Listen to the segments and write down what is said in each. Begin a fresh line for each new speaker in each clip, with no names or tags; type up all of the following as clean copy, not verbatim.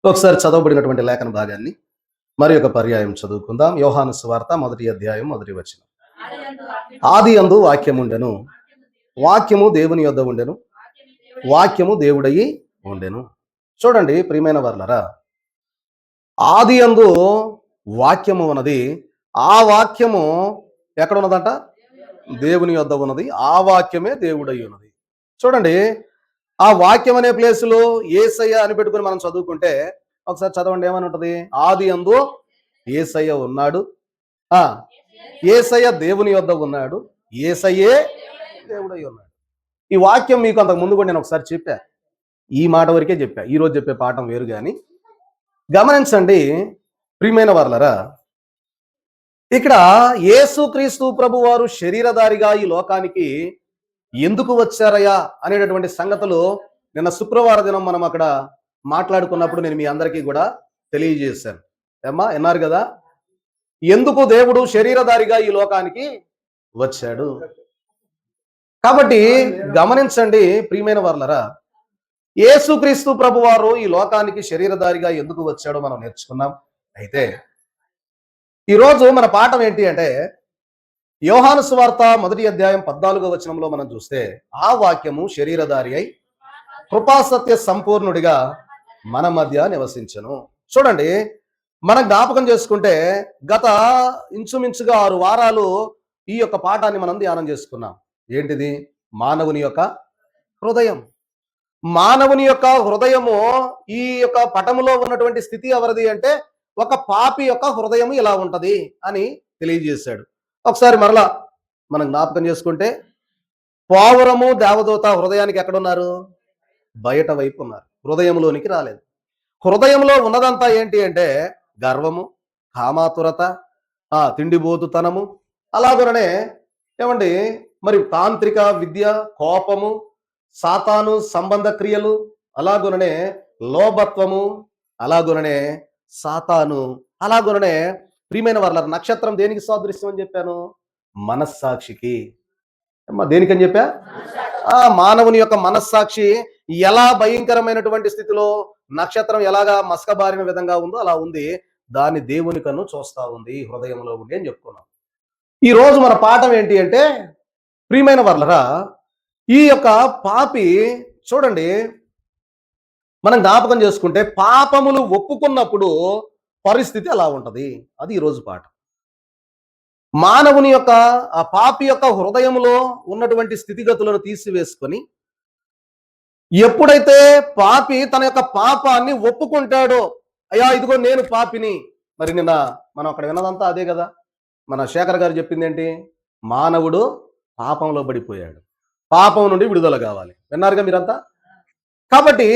ఒకసారి చదవబడినటువంటి లేఖన భాగాన్ని మరి ఒక పర్యాయం చదువుకుందాం. యోహాను సువార్త 1వ అధ్యాయం 1వ వచనం. ఆది యందు వాక్యముండెను, వాక్యము దేవుని యొద్ద ఉండెను, వాక్యము దేవుడయి ఉండెను. చూడండి ప్రియమైన వారలారా, ఆది యందు వాక్యము ఉన్నది. ఆ వాక్యము ఎక్కడ ఉన్నదంట? దేవుని యొద్ద ఉన్నది. ఆ వాక్యమే దేవుడై ఉన్నది. చూడండి, ఆ వాక్యం అనే ప్లేసులో యేసయ్య అని పెట్టుకుని మనం చదువుకుంటే ఒకసారి చదవండి, ఏమని ఉంటుంది? ఆది యందు యేసయ్య ఉన్నాడు, యేసయ్య దేవుని యొద్ద ఉన్నాడు, యేసయ్యే దేవుడై ఉన్నాడు. ఈ వాక్యం మీకు అంతకు ముందు కూడా నేను ఒకసారి చెప్పా, ఈ మాట వరకే చెప్పా. ఈరోజు చెప్పే పాఠం వేరు. కానీ గమనించండి ప్రియమైన వారలారా, ఇక్కడ యేసుక్రీస్తు ప్రభు వారు శరీరధారిగా ఈ లోకానికి ఎందుకు వచ్చారయ్యా అనేటటువంటి సంగతులు నిన్న శుక్రవార దినం మనం అక్కడ మాట్లాడుకున్నప్పుడు నేను మీ అందరికీ కూడా తెలియజేశాను. ఏమ్మా, విన్నారు కదా? ఎందుకు దేవుడు శరీరధారిగా ఈ లోకానికి వచ్చాడు. కాబట్టి గమనించండి ప్రియమైన వారలారా, యేసుక్రీస్తు ప్రభు వారు ఈ లోకానికి శరీరధారిగా ఎందుకు వచ్చాడో మనం నేర్చుకున్నాం. అయితే ఈరోజు మన పాఠం ఏంటి అంటే, యోహాను సువార్త 1వ అధ్యాయం 14వ వచనంలో మనం చూస్తే, ఆ వాక్యము శరీరధారి అయి కృపాసత్య సంపూర్ణుడిగా మన మధ్య నివసించెను. చూడండి, మనం జ్ఞాపకం చేసుకుంటే గత ఇంచుమించుగా 6 వారాలు ఈ యొక్క పాఠాన్ని మనం ధ్యానం చేసుకున్నాం. ఏంటిది? మానవుని యొక్క హృదయం. మానవుని యొక్క హృదయము, ఈ యొక్క పటములో ఉన్నటువంటి స్థితి ఎవరిది అంటే, ఒక పాపి యొక్క హృదయం ఇలా ఉంటది అని తెలియజేశాడు. ఒకసారి మరలా మనం జ్ఞాపకం చేసుకుంటే, పావురము దేవదూత హృదయానికి ఎక్కడున్నారు? బయట వైపు ఉన్నారు, హృదయంలోనికి రాలేదు. హృదయంలో ఉన్నదంతా ఏంటి అంటే గర్వము, కామాతురత, తిండిబోతుతనము, అలాగనే ఏమండి మరి తాంత్రిక విద్య, కోపము, సాతాను సంబంధ క్రియలు, అలాగుననే లోభత్వము, అలాగుననే సాతాను, అలాగుననే ప్రియమైన వాళ్ళ నక్షత్రం దేనికి సాదృశ్యం అని చెప్పాను? మనస్సాక్షికి. దేనికని చెప్పా? మానవుని యొక్క మనస్సాక్షి ఎలా భయంకరమైనటువంటి స్థితిలో, నక్షత్రం ఎలాగా మసకబారిన విధంగా ఉందో అలా ఉంది. దాన్ని దేవుని కన్ను చూస్తా ఉంది హృదయంలో ఉండి అని చెప్పుకున్నాం. ఈ రోజు మన పాఠం ఏంటి అంటే, ప్రియమైన వర్లరా, ఈ యొక్క పాపి చూడండి, మనం జ్ఞాపకం చేసుకుంటే పాపములు ఒప్పుకున్నప్పుడు పరిస్థితి ఎలా ఉంటది, అది ఈరోజు పాఠం. మానవుని యొక్క ఆ పాపి యొక్క హృదయంలో ఉన్నటువంటి స్థితిగతులను తీసివేసుకొని, ఎప్పుడైతే పాపి తన యొక్క పాపాన్ని ఒప్పుకుంటాడో, అయ్యా ఇదిగో నేను పాపిని. మరి నిన్న మనం అక్కడ విన్నదంతా అదే కదా. మన శేఖర్ గారు చెప్పింది ఏంటి? మానవుడు పాపంలో పడిపోయాడు, పాపం నుండి విడుదల కావాలి. విన్నారుగా మీరంతా. కాబట్టి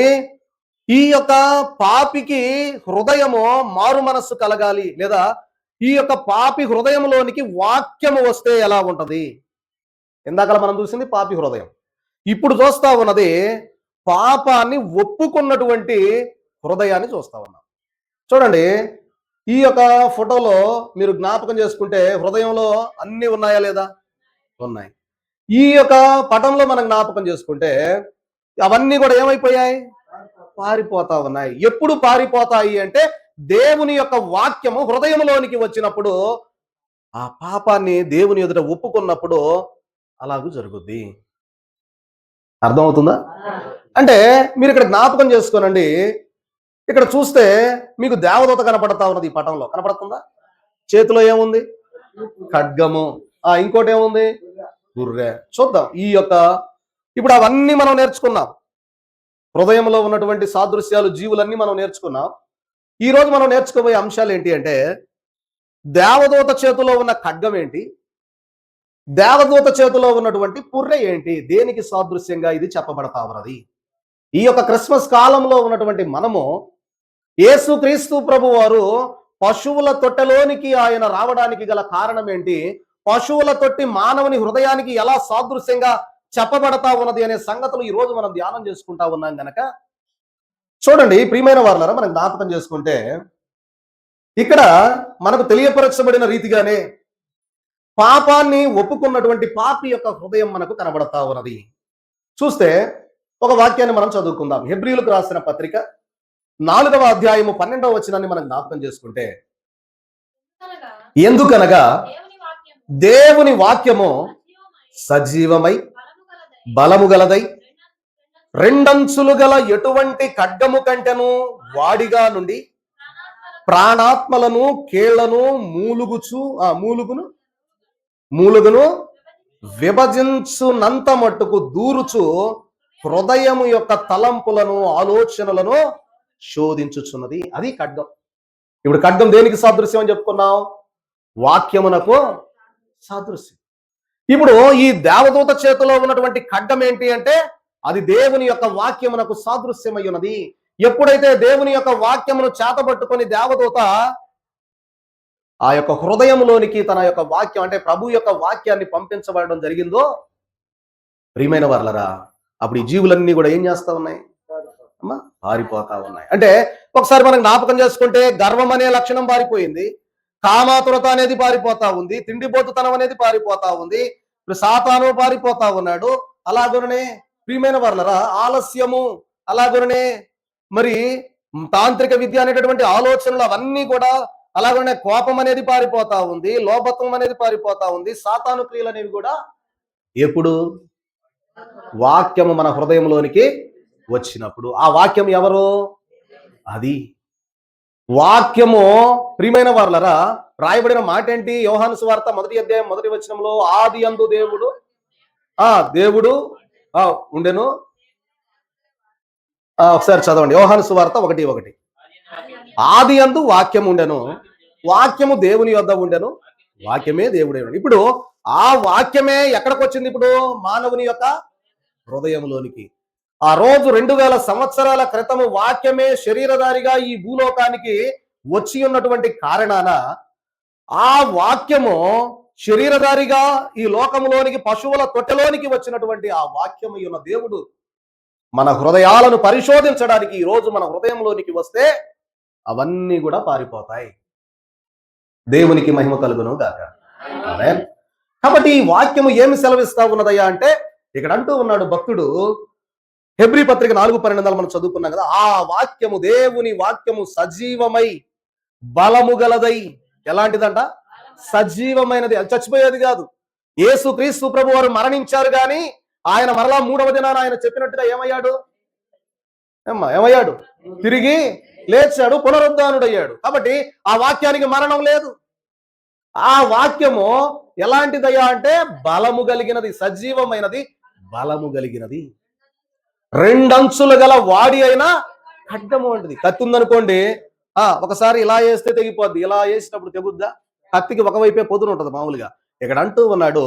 ఈ యొక్క పాపికి హృదయము మారు మనస్సు కలగాలి, లేదా ఈ యొక్క పాపి హృదయంలోనికి వాక్యము వస్తే ఎలా ఉంటది? ఇందాక మనం చూసింది పాపి హృదయం. ఇప్పుడు చూస్తా ఉన్నది పాపాన్ని ఒప్పుకున్నటువంటి హృదయాన్ని చూస్తా ఉన్నాం. చూడండి, ఈ యొక్క ఫోటోలో మీరు జ్ఞాపకం చేసుకుంటే హృదయంలో అన్ని ఉన్నాయా లేదా? ఉన్నాయి. ఈ యొక్క పటంలో మనం జ్ఞాపకం చేసుకుంటే అవన్నీ కూడా ఏమైపోయాయి? పారిపోతా ఉన్నాయి. ఎప్పుడు పారిపోతాయి అంటే, దేవుని యొక్క వాక్యము హృదయంలోనికి వచ్చినప్పుడు, ఆ పాపాన్ని దేవుని ఎదుట ఒప్పుకున్నప్పుడు అలాగూ జరుగుద్ది. అర్థమవుతుందా? అంటే మీరు ఇక్కడ జ్ఞాపకం చేసుకోనండి. ఇక్కడ చూస్తే మీకు దేవదూత కనపడతా ఉన్నది. ఈ పటంలో కనపడుతుందా? చేతిలో ఏముంది? ఖడ్గము. ఇంకోటి ఏముంది? గుర్రె. చూద్దాం ఈ యొక్క, ఇప్పుడు అవన్నీ మనం నేర్చుకున్నాం. హృదయంలో ఉన్నటువంటి సాదృశ్యాలు, జీవులన్నీ మనం నేర్చుకున్నాం. ఈ రోజు మనం నేర్చుకోబోయే అంశాలు ఏంటి అంటే, దేవదూత చేతిలో ఉన్న ఖడ్గం ఏంటి, దేవదూత చేతిలో ఉన్నటువంటి పుర్రె ఏంటి, దేనికి సాదృశ్యంగా ఇది చెప్పబడతా ఉన్నది. ఈ యొక్క క్రిస్మస్ కాలంలో ఉన్నటువంటి మనము, యేసుక్రీస్తు ప్రభు వారు పశువుల తొట్టెలోనికి ఆయన రావడానికి గల కారణం ఏంటి, పశువుల తొట్టి మానవుని హృదయానికి ఎలా సాదృశ్యంగా చెప్పబడతా ఉన్నది అనే సంగతులు ఈ రోజు మనం ధ్యానం చేసుకుంటా ఉన్నాం గనక, చూడండి ప్రియమైన వారలారా, మనం జ్ఞాపకం చేసుకుంటే ఇక్కడ మనకు తెలియపరచబడిన రీతిగానే పాపాన్ని ఒప్పుకున్నటువంటి పాపి యొక్క హృదయం మనకు కనబడతా ఉన్నది. చూస్తే ఒక వాక్యాన్ని మనం చదువుకుందాం. హెబ్రీయులకు రాసిన పత్రిక 4వ అధ్యాయము 12వ వచనాన్ని మనం జ్ఞాపకం చేసుకుంటే, ఎందుకనగా దేవుని వాక్యము సజీవమై బలము గలదై రెండంచులు గల ఎటువంటి ఖడ్గము కంటెను వాడిగా నుండి ప్రాణాత్మలను కీళ్లను మూలుగును విభజించునంత మట్టుకు దూరుచు హృదయము యొక్క తలంపులను ఆలోచనలను శోధించుచున్నది. అది ఖడ్గం. ఇప్పుడు ఖడ్గం దేనికి సాదృశ్యం అని చెప్పుకున్నాం? వాక్యమునకు సాదృశ్యం. ఇప్పుడు ఈ దేవదూత చేతిలో ఉన్నటువంటి ఖడ్గం ఏంటి అంటే, అది దేవుని యొక్క వాక్యమునకు సాదృశ్యమై ఉన్నది. ఎప్పుడైతే దేవుని యొక్క వాక్యమును చేతబట్టుకొని దేవదూత ఆ యొక్క హృదయంలోనికి తన యొక్క వాక్యం అంటే ప్రభు యొక్క వాక్యాన్ని పంపించబడడం జరిగిందో, ప్రియమైన వారలరా, అప్పుడు ఈ జీవులన్నీ కూడా ఏం చేస్తా ఉన్నాయి అమ్మా? పారిపోతా ఉన్నాయి. అంటే ఒకసారి మనం జ్ఞాపకం చేసుకుంటే, గర్వం అనే లక్షణం పారిపోయింది, కామాతురత అనేది పారిపోతా ఉంది, తిండిపోతుతనం అనేది పారిపోతా ఉంది, సాతాను పారిపోతా ఉన్నాడు. అలాగనే ప్రియమైన వారలరా, ఆలస్యము, అలాగనే మరి తాంత్రిక విద్య అనేటటువంటి ఆలోచనలు అవన్నీ కూడా, అలాగనే కోపం అనేది పారిపోతా ఉంది, లోభత్వం అనేది పారిపోతా ఉంది, సాతాను క్రియలు అనేవి కూడా ఎప్పుడు వాక్యము మన హృదయంలోనికి వచ్చినప్పుడు. ఆ వాక్యం ఎవరు? అది వాక్యము. ప్రియమైన వారలరా, రాయబడిన మాట ఏంటి? యోహాను సువార్త 1వ అధ్యాయం 1వ వచనంలో, ఆది యందు దేవుడు ఉండెను. ఒకసారి చదవండి, యోహాను సువార్త 1:1. ఆది యందు వాక్యము ఉండెను, వాక్యము దేవుని యొద్ద ఉండెను, వాక్యమే దేవుడే. ఇప్పుడు ఆ వాక్యమే ఎక్కడికి వచ్చింది? ఇప్పుడు మానవుని యొక్క హృదయంలోనికి. ఆ రోజు 2000 సంవత్సరాల క్రితము వాక్యమే శరీరధారిగా ఈ భూలోకానికి వచ్చి ఉన్నటువంటి కారణాన, ఆ వాక్యము శరీరధారిగా ఈ లోకములోనికి, పశువుల తొట్టెలోనికి వచ్చినటువంటి ఆ వాక్యము ఉన్న దేవుడు మన హృదయాలను పరిశోధించడానికి ఈ రోజు మన హృదయంలోనికి వస్తే అవన్నీ కూడా పారిపోతాయి. దేవునికి మహిమ కలుగును గాక. ఆమేన్. కాబట్టి ఈ వాక్యము ఏమి సెలవిస్తా ఉన్నదయ్యా అంటే, ఇక్కడ అంటూ ఉన్నాడు భక్తుడు, హెబ్రీ పత్రిక 4:12 మనం చదువుకున్నాం కదా, ఆ వాక్యము, దేవుని వాక్యము సజీవమై బలము గలదై. ఎలాంటిదంట? సజీవమైనది. అది చచ్చిపోయేది కాదు. యేసు క్రీస్తు ప్రభు వారు మరణించారు కానీ ఆయన మరలా 3వ దినాన ఆయన చెప్పినట్టుగా ఏమయ్యాడు? తిరిగి లేచాడు, పునరుద్ధానుడయ్యాడు. కాబట్టి ఆ వాక్యానికి మరణం లేదు. ఆ వాక్యము ఎలాంటిదయ్యా అంటే బలము కలిగినది, సజీవమైనది, బలము కలిగినది, రెండంచులు గల వాడి అయినా ఖడ్గము వంటిది. కత్తి ఉందనుకోండి, ఒకసారి ఇలా వేస్తే తెగిపోద్ది, ఇలా వేసినప్పుడు తెగుద్దా? కత్తికి ఒకవైపే పొదును ఉంటుంది మామూలుగా. ఇక్కడ అంటూ ఉన్నాడు,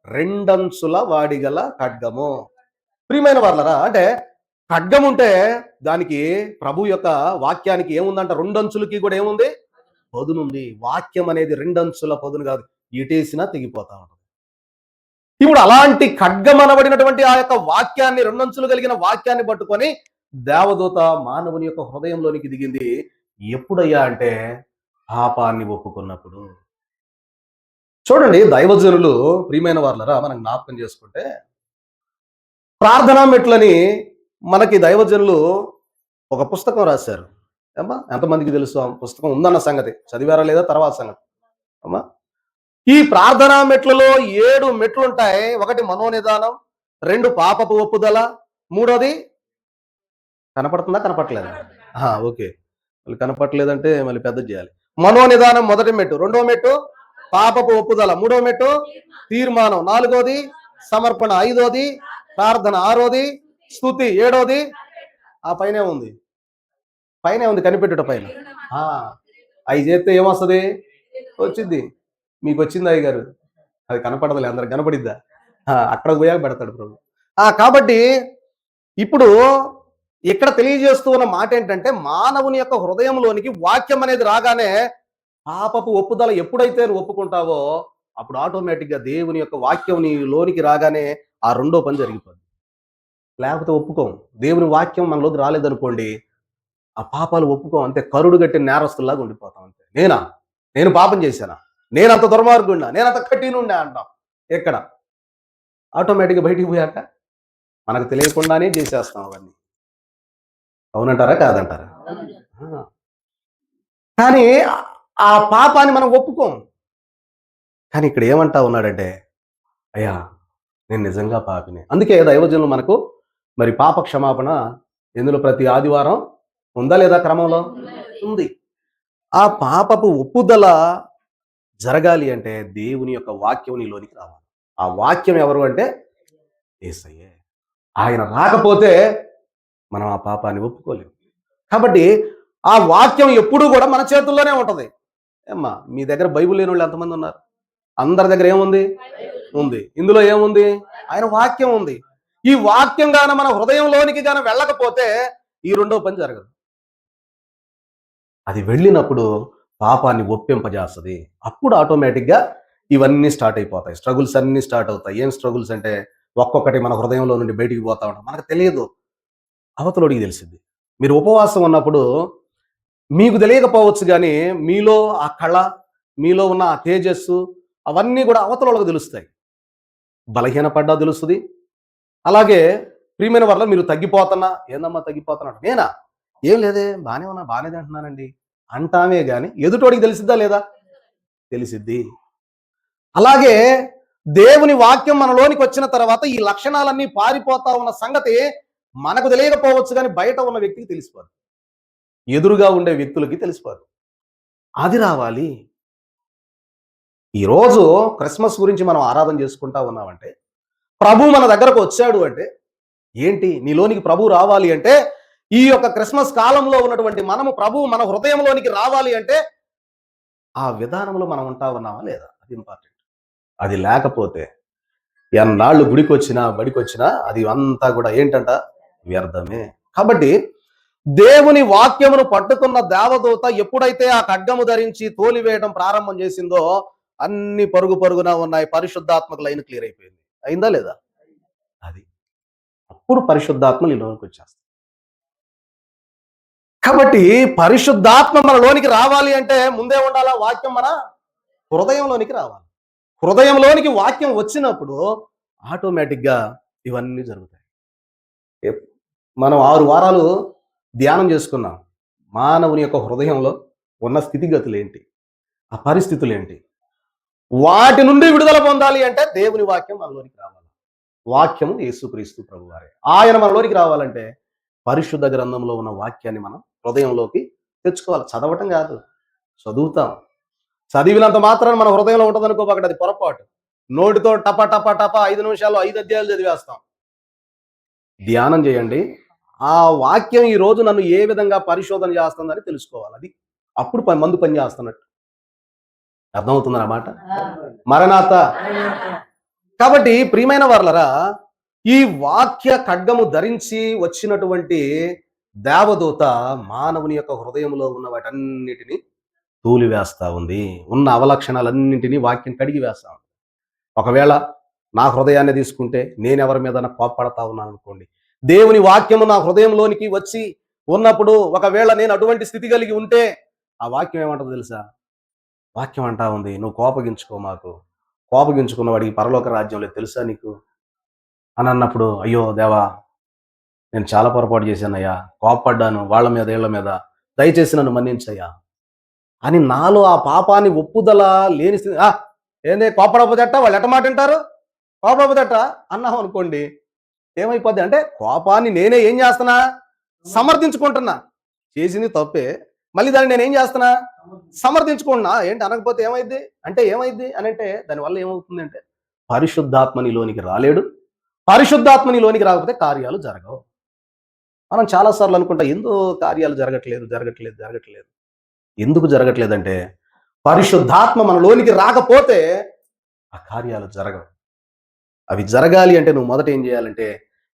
రెండంచుల వాడి గల ఖడ్గము. ప్రియమైన వారలరా, అంటే ఖడ్గం ఉంటే దానికి, ప్రభు యొక్క వాక్యానికి ఏముందంట? రెండంచులకి కూడా ఏముంది? పొదునుంది. వాక్యం అనేది రెండంచుల పొదును కాదు, ఇటేసినా తెగిపోతా ఉంటుంది. ఇప్పుడు అలాంటి ఖడ్గం అనబడినటువంటి ఆ యొక్క వాక్యాన్ని, రెండంచులు కలిగిన వాక్యాన్ని పట్టుకొని దేవదూత మానవుని యొక్క హృదయంలోనికి దిగింది. ఎప్పుడయ్యా అంటే పాపాన్ని ఒప్పుకున్నప్పుడు. చూడండి, దైవజనులు, ప్రియమైన వారలరా, మనం జ్ఞాపకం చేసుకుంటే, ప్రార్థనా మెట్లని మనకి దైవజనులు ఒక పుస్తకం రాశారు. అమ్మా, ఎంతమందికి తెలుసు ఆ పుస్తకం ఉందన్న సంగతి? చదివారా లేదా తర్వాత సంగతి. అమ్మా, ఈ ప్రార్థనా మెట్లలో 7 మెట్లు ఉంటాయి. 1 మనోనిదానం, 2 పాపపు ఒప్పుదల, 3వది కనపడుతుందా? కనపడలేదా? ఓకే, మళ్ళీ కనపడలేదంటే మళ్ళీ పెద్ద చేయాలి. మనోనిదానం 1వ మెట్టు, 2వ మెట్టు పాపపు ఒప్పుదల, 3వ మెట్టు తీర్మానం, 4వది సమర్పణ, 5వది ప్రార్థన, 6వది స్తుతి, 7వది ఆ పైనే ఉంది కనిపెట్టుట పైన. అవి చేస్తే ఏమొస్తుంది? వచ్చింది. మీకు వచ్చింది అయ్య గారు? అది కనపడదులే, అందరికి కనపడిద్దా? అక్కడ పోయాక పెడతాడు ప్రభు. కాబట్టి ఇప్పుడు ఇక్కడ తెలియజేస్తూ ఉన్న మాట ఏంటంటే, మానవుని యొక్క హృదయంలోనికి వాక్యం అనేది రాగానే, పాపపు ఒప్పుదల ఎప్పుడైతే నువ్వు ఒప్పుకుంటావో అప్పుడు ఆటోమేటిక్గా దేవుని యొక్క వాక్యం నీ లోనికి రాగానే ఆ రెండో పని జరిగిపోద్ది. లేకపోతే ఒప్పుకోం. దేవుని వాక్యం మనలోకి రాలేదనుకోండి, ఆ పాపాలు ఒప్పుకోం, అంతే. కరుడు గట్టిన నేరస్తుల్లాగా ఉండిపోతాం అంతే. నేను పాపం చేశానా, నేనంత దుర్మార్గున్నా, నేనంత కఠినున్నా అంటాం. ఎక్కడ? ఆటోమేటిక్గా బయటికి పోయాక మనకు తెలియకుండానే చేసేస్తాం అవన్నీ. అవునంటారా కాదంటారా? ఆ. కానీ ఆ పాపాన్ని మనం ఒప్పుకోం. కానీ ఇక్కడ ఏమంటా ఉన్నాడంటే, అయ్యా నేను నిజంగా పాపిని. అందుకే దైవజనులు మనకు మరి పాప క్షమాపణ ఎందులో ప్రతి ఆదివారం ఉందా లేదా క్రమంలో? ఉంది. ఆ పాపపు ఒప్పుదల జరగాలి అంటే దేవుని యొక్క వాక్యం నీలోనికి రావాలి. ఆ వాక్యం ఎవరు అంటే యేసయ్యే. ఆయన రాకపోతే మనం ఆ పాపాన్ని ఒప్పుకోలేము. కాబట్టి ఆ వాక్యం ఎప్పుడూ కూడా మన చేతుల్లోనే ఉంటది. ఏమ్మా మీ దగ్గర బైబిల్ లేనోళ్ళు ఎంతమంది ఉన్నారు? అందరి దగ్గర ఏముంది? ఉంది. ఇందులో ఏముంది? ఆయన వాక్యం ఉంది. ఈ వాక్యం గాన మన హృదయంలోనికి గాన వెళ్ళకపోతే ఈ రెండో పని జరగదు. అది వెళ్ళినప్పుడు పాపాన్ని ఒప్పింపజేస్తది. అప్పుడు ఆటోమేటిక్‌గా ఇవన్నీ స్టార్ట్ అయిపోతాయి. స్ట్రగుల్స్ అన్నీ స్టార్ట్ అవుతాయి. ఏం స్ట్రగుల్స్ అంటే ఒక్కొక్కటి మన హృదయంలో నుండి బయటికి పోతా ఉంటాం. మనకు తెలియదు. అవతలోడికి తెలిసిద్ది. మీరు ఉపవాసం ఉన్నప్పుడు మీకు తెలియకపోవచ్చు గానీ, మీలో ఆ కళ, మీలో ఉన్న ఆ తేజస్సు అవన్నీ గూడా అవతలోళ్ళకి తెలుస్తాయి. బలహీనపడ్డా తెలుస్తది. అలాగే ప్రియమైన వాళ్ళ మీరు తగ్గిపోతున్నా, "ఏందమ్మా తగ్గిపోతున్నావు?" "నేనా? ఏం లేదే బానే ఉన్నా, బానే తింటున్నానండి." అంటామే గాని ఎదుటోడికి తెలిసిద్దా లేదా? తెలిసిద్ది. అలాగే దేవుని వాక్యం మనలోనికి వచ్చిన తర్వాత ఈ లక్షణాలన్నీ పారిపోతా ఉన్న సంగతి మనకు తెలియకపోవచ్చు గాని బయట ఉన్న వ్యక్తికి తెలిసిపోదు. ఎదురుగా ఉండే వ్యక్తులకి తెలిసిపోదు. అది రావాలి. ఈరోజు క్రిస్మస్ గురించి మనం ఆరాధన చేసుకుంటా ఉన్నామంటే, ప్రభు మన దగ్గరకు వచ్చాడు అంటే, ఏంటి నీలోనికి ప్రభు రావాలి అంటే, ఈ యొక్క క్రిస్మస్ కాలంలో ఉన్నటువంటి మనము ప్రభు మన హృదయంలోనికి రావాలి అంటే, ఆ విధానంలో మనం ఉంటా ఉన్నామా లేదా? అది ఇంపార్టెంట్. అది లేకపోతే ఎన్నాళ్ళు గుడికొచ్చినా, బడికొచ్చినా అది అంతా కూడా ఏంటంట? వ్యర్థమే. కాబట్టి దేవుని వాక్యమును పట్టుకున్న దేవదూత ఎప్పుడైతే ఆ ఖడ్గము ధరించి తోలివేయడం ప్రారంభం చేసిందో అన్ని పరుగు పరుగున ఉన్నాయి. పరిశుద్ధాత్మక లైన్ క్లియర్ అయిపోయింది. అయిందా లేదా? అది. అప్పుడు పరిశుద్ధాత్మ నీలోనికి వచ్చేస్తుంది. కాబట్టి పరిశుద్ధాత్మ మనలోనికి రావాలి అంటే ముందే ఉండాలా? వాక్యం మన హృదయంలోనికి రావాలి. హృదయంలోనికి వాక్యం వచ్చినప్పుడు ఆటోమేటిక్‌గా ఇవన్నీ జరుగుతాయి. ఎప్ మనం 6 వారాలు ధ్యానం చేసుకున్నాం. మానవుని యొక్క హృదయంలో ఉన్న స్థితిగతులేంటి? ఆ పరిస్థితులేంటి? వాటి నుండి విడుదల పొందాలి అంటే దేవుని వాక్యం మనలోనికి రావాలి. వాక్యము యేసుక్రీస్తు ప్రభువారే. ఆయన మనలోనికి రావాలంటే పరిశుద్ధ గ్రంథంలో ఉన్న వాక్యాన్ని మనం హృదయంలోకి తెచ్చుకోవాలి. చదవటం కాదు. చదువుతాం. చదివినంత మాత్రాన మన హృదయంలో ఉంటదనుకోబాకండి అది పొరపాటు. నోటితో టప టప టప 5 నిమిషాల్లో 5 అధ్యాయాలు చదివేస్తాం. ధ్యానం చేయండి. ఆ వాక్యం ఈ రోజు నన్ను ఏ విధంగా పరిశోధన చేస్తుందని తెలుసుకోవాలి. అది అప్పుడు మందు పని చేస్తున్నట్టు. అర్థమవుతుందా నా మాట? మరణాత. కాబట్టి ప్రియమైన వారలరా ఈ వాక్య ఖడ్గము ధరించి వచ్చినటువంటి దేవదూత మానవుని యొక్క హృదయంలో ఉన్న వాటన్నిటిని తూలివేస్తా ఉంది. ఉన్న అవలక్షణాలన్నింటినీ వాక్యం కడిగి వేస్తా ఉంది. ఒకవేళ నా హృదయాన్ని తీసుకుంటే నేనెవరి మీదన్నా కోప్పడతా ఉన్నాను అనుకోండి. దేవుని వాక్యము నా హృదయంలోనికి వచ్చి ఉన్నప్పుడు ఒకవేళ నేను అటువంటి స్థితి కలిగి ఉంటే ఆ వాక్యం ఏమంటదో తెలుసా? వాక్యం అంటా ఉంది, "నువ్వు కోపగించుకో మాకు. కోపగించుకున్న వాడికి పరలోక రాజ్యం లేదు తెలుసా నీకు?" అని అన్నప్పుడు, "అయ్యో దేవా! నేను చాలా పొరపాటు చేశానయ్యా. కోప్పడ్డాను వాళ్ళ మీద, ఈళ్ళ మీద. దయచేసి నన్ను మన్నించయ్యా." అని నాలో ఆ పాపాన్ని ఒప్పుదల లేని స్థితి ఏంది కోపడకపోతే ఎట్టా? వాళ్ళు ఎట్ట మాట వింటారు? కోపడకపోతే ఎట్టా? అన్నాం అనుకోండి. ఏమైపోద్ది అంటే కోపాన్ని నేనే ఏం చేస్తున్నా? సమర్థించుకుంటున్నా. చేసింది తప్పే. మళ్ళీ దాన్ని నేనేం చేస్తున్నా? సమర్థించుకుంటున్నా. ఏంటి అనకపోతే ఏమైద్ది? అంటే ఏమైద్ది అనంటే దానివల్ల ఏమవుతుందంటే పరిశుద్ధాత్మ నీలోనికి రాలేడు. పరిశుద్ధాత్మ నీలోనికి రాకపోతే కార్యాలు జరగవు. మనం చాలా సార్లు అనుకుంటాం ఎందుకు కార్యాలు జరగట్లేదు. ఎందుకు జరగట్లేదంటే పరిశుద్ధాత్మ మనలోనికి రాకపోతే ఆ కార్యాలు జరగవు. అవి జరగాలి అంటే నువ్వు మొదట ఏం చేయాలంటే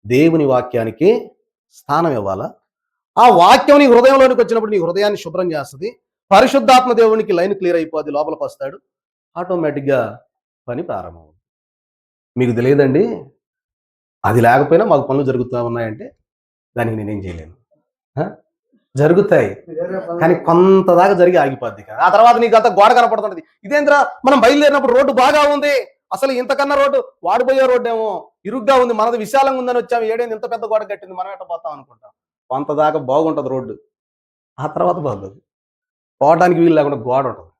దేవుని వాక్యానికి స్థానం ఇవ్వాలా. ఆ వాక్యం నీ హృదయంలోనికి వచ్చినప్పుడు నీ హృదయాన్ని శుభ్రం చేస్తది. పరిశుద్ధాత్మ దేవునికి లైన్ క్లియర్ అయిపోద్ది. లోపలికొస్తాడు. ఆటోమేటిక్‌గా పని ప్రారంభమవుతుంది. మీకు తెలియదండి అది లేకపోయినా మాకు పనులు జరుగుతా ఉన్నాయంటే దానికి నేనేం చేయలేను. ఆ! జరుగుతాయి. కానీ కొంత దాకా జరిగి ఆగిపోద్ది. ఆ తర్వాత నీకంతా గోడ కనపడుతుంటది. ఇదేందిరా మనం బయలుదేరినప్పుడు రోడ్డు బాగా ఉంది. అసలు ఇంతకన్నా రోడ్డు వాడిపోయే రోడ్డు ఏమో ఇరుగ్గా ఉంది, మనది విశాలంగా ఉందని వచ్చాము, ఏడేంది ఇంత పెద్ద గోడ కట్టింది, మనం ఎట్ట పోతాం అనుకుంటాం. కొంత దాకా బాగుంటుంది రోడ్డు, ఆ తర్వాత బాగోదు. పోవడానికి వీలు లేకుండా గోడ ఉంటుంది.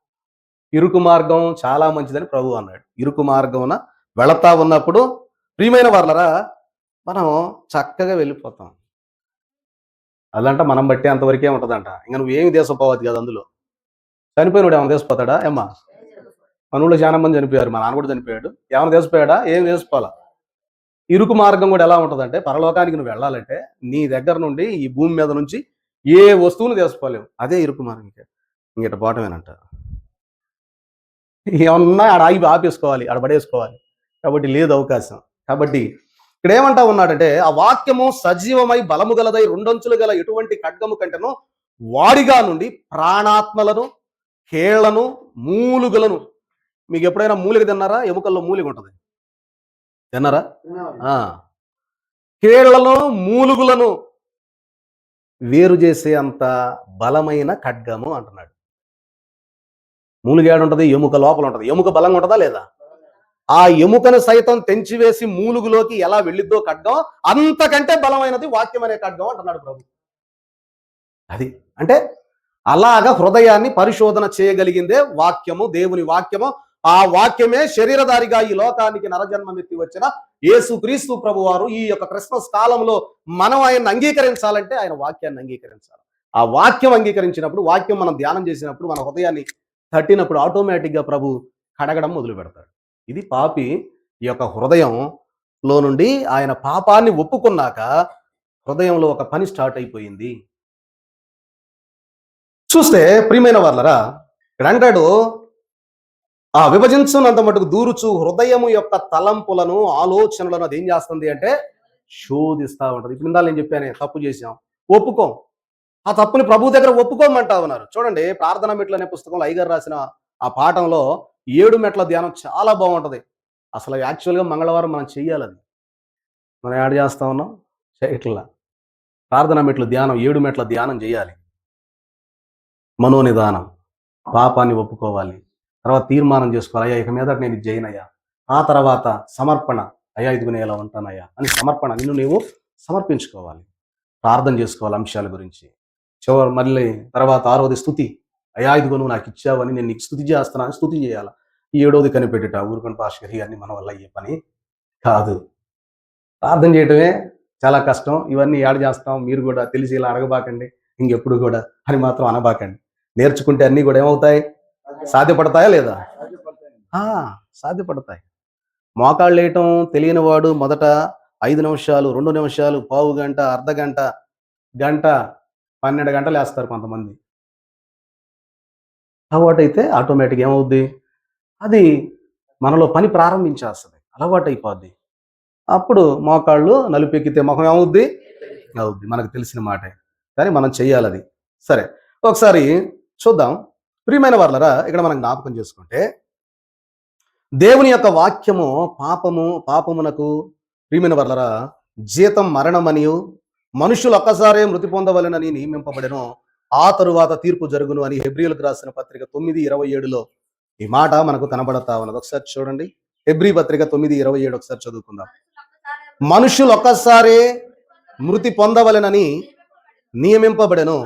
ఇరుకు మార్గం చాలా మంచిదని ప్రభు అన్నాడు. ఇరుకు మార్గమున వెళతా ఉన్నప్పుడు ప్రియమైన వాళ్ళరా మనం చక్కగా వెళ్ళిపోతాం. అదంట మనం బట్టి అంతవరకే ఉంటుందంట. ఇంకా నువ్వు ఏమి దేశపోవద్దు కదా. అందులో చనిపోయినాడు ఏమైనా దేశపోతాడా ఏమ్మా? మనూళ్ళు చాలా మంది చనిపోయారు, మా నాన్న కూడా చనిపోయాడు. ఏమైనా దేశపోయాడా? ఏం దేశపోవాలా. ఇరుకు మార్గం కూడా ఎలా ఉంటుందంటే, పరలోకానికి నువ్వు వెళ్ళాలంటే నీ దగ్గర నుండి ఈ భూమి మీద నుంచి ఏ వస్తువును దేశపోలేవు. అదే ఇరుకు మార్గం. ఇంకట పోవటమేనంట. ఏమన్నా ఆడ ఆపేసుకోవాలి, ఆడ పడేసుకోవాలి. కాబట్టి లేదు అవకాశం. కాబట్టి ఇక్కడ ఏమంటా ఉన్నాడంటే, ఆ వాక్యము సజీవమై బలము గలదై రెండంచులు గల ఎటువంటి ఖడ్గము కంటేనో వాడిగా నుండి ప్రాణాత్మలను, కేళ్లను, మూలుగలను. మీకు ఎప్పుడైనా మూలిక తిన్నారా? ఎముకల్లో మూలిక ఉంటుంది, తిన్నారా? కేళ్లను, మూలుగులను వేరు చేసే అంత బలమైన ఖడ్గము అంటున్నాడు. మూలుగేడు ఉంటుంది, ఎముక లోపల ఉంటుంది. ఎముక బలంగా ఉంటుందా లేదా? ఆ ఎముకను సైతం తెంచివేసి మూలుగులోకి ఎలా వెళ్ళిద్దో ఖడ్గం, అంతకంటే బలమైనది వాక్యం అనే ఖడ్గం అంటున్నాడు ప్రభు. అది అంటే అలాగా హృదయాన్ని పరిశోధన చేయగలిగిందే వాక్యము, దేవుని వాక్యము. ఆ వాక్యమే శరీరధారిగా ఈ లోకానికి నరజన్మమెత్తి వచ్చిన యేసుక్రీస్తు ప్రభు వారు. ఈ యొక్క క్రిస్మస్ కాలంలో మనం ఆయన్ని అంగీకరించాలంటే ఆయన వాక్యాన్ని అంగీకరించాలి. ఆ వాక్యం అంగీకరించినప్పుడు, వాక్యం మనం ధ్యానం చేసినప్పుడు, మన హృదయాన్ని తట్టినప్పుడు ఆటోమేటిక్గా ప్రభు కడగడం మొదలు పెడతాడు. ఇది పాపి ఈ యొక్క హృదయంలో నుండి ఆయన పాపాన్ని ఒప్పుకున్నాక హృదయంలో ఒక పని స్టార్ట్ అయిపోయింది. చూస్తే ప్రియమైన వాళ్ళరా, ఇక్కడ అంటాడు, ఆ విభజించున్నంత మటుకు దూరుచు హృదయము యొక్క తలంపులను, ఆలోచనలను అది ఏం చేస్తుంది అంటే శోధిస్తా ఉంటది. ఇప్పుడు ఇందాక నేను చెప్పాను, తప్పు చేశాం, ఒప్పుకోం. ఆ తప్పుని ప్రభు దగ్గర ఒప్పుకోమంటా ఉన్నారు. చూడండి, ప్రార్థన మెట్లు అనే పుస్తకంలో అయ్యగారు రాసిన ఆ పాఠంలో 7 మెట్ల ధ్యానం చాలా బాగుంటది. అసలు యాక్చువల్గా మంగళవారం మనం చెయ్యాలి. అది మనం యాడ్ చేస్తా ఉన్నాం, చేయట్లా. ప్రార్థన మెట్లు ధ్యానం, 7 మెట్ల ధ్యానం చేయాలి. మనోనిదానం, పాపాన్ని ఒప్పుకోవాలి. తర్వాత తీర్మానం చేసుకోవాలి, అయ్యా ఇక మీద నేను ఇది చేయనయ్యా. ఆ తర్వాత సమర్పణ, అయ్యా ఇదిగో నేను ఎలా ఉంటానయ్యా అని సమర్పణ, నిన్ను నీవు సమర్పించుకోవాలి. ప్రార్థన చేసుకోవాలి అంశాల గురించి. చివరి మళ్ళీ తర్వాత 6వది స్తుతి, అయ్యా ఇదిగో నువ్వు నాకు ఇచ్చావని నేను నీకు స్తుతి చేస్తున్నాను, స్తుతి చేయాలి. 7వది కనిపెట్టుట. ఊరుకొని పాస్టర్ గారిని మన వల్ల అయ్యే పని కాదు. ప్రార్థన చేయటమే చాలా కష్టం. ఇవన్నీ యాడ్ చేస్తాం, మీరు కూడా తెలిసి ఇలా అడగబాకండి ఇంకెప్పుడు కూడా అని మాత్రం అనబాకండి. నేర్చుకుంటే అన్నీ కూడా ఏమవుతాయి? సాధ్యపడతాయా లేదా? సాధ్యపడతాయి. మోకాళ్ళు వేయటం తెలియని వాడు మొదట 5 నిమిషాలు, 2 నిమిషాలు, పావు గంట, అర్ధ గంట, గంట, 12 గంటలు వేస్తారు కొంతమంది. అలవాటైతే ఆటోమేటిక్ ఏమవుద్ది? అది మనలో పని ప్రారంభించేస్తుంది, అలవాటు అయిపోద్ది. అప్పుడు మోకాళ్ళు నలుపెక్కితే ముఖం ఏమవుద్ది? అవుద్ది. మనకు తెలిసిన మాటే, కానీ మనం చెయ్యాలి అది. సరే, ఒకసారి చూద్దాం. ప్రియమైన వాళ్ళరా, ఇక్కడ మనం జ్ఞాపకం చేసుకుంటే దేవుని యొక్క వాక్యము పాపమునకు ప్రియమైన వాళ్ళరా జీతం మరణమనియు, మనుషులు ఒక్కసారే మృతి పొందవలెనని నియమింపబడెను, ఆ తరువాత తీర్పు జరుగును అని హెబ్రీయులకు రాసిన పత్రిక 9:27లో ఈ మాట మనకు కనబడతా ఉన్నది. ఒకసారి చూడండి, హెబ్రీ పత్రిక 9:27 ఒకసారి చదువుకుందాం. మనుషులు ఒక్కసారే మృతి పొందవలెనని నియమింపబడెను,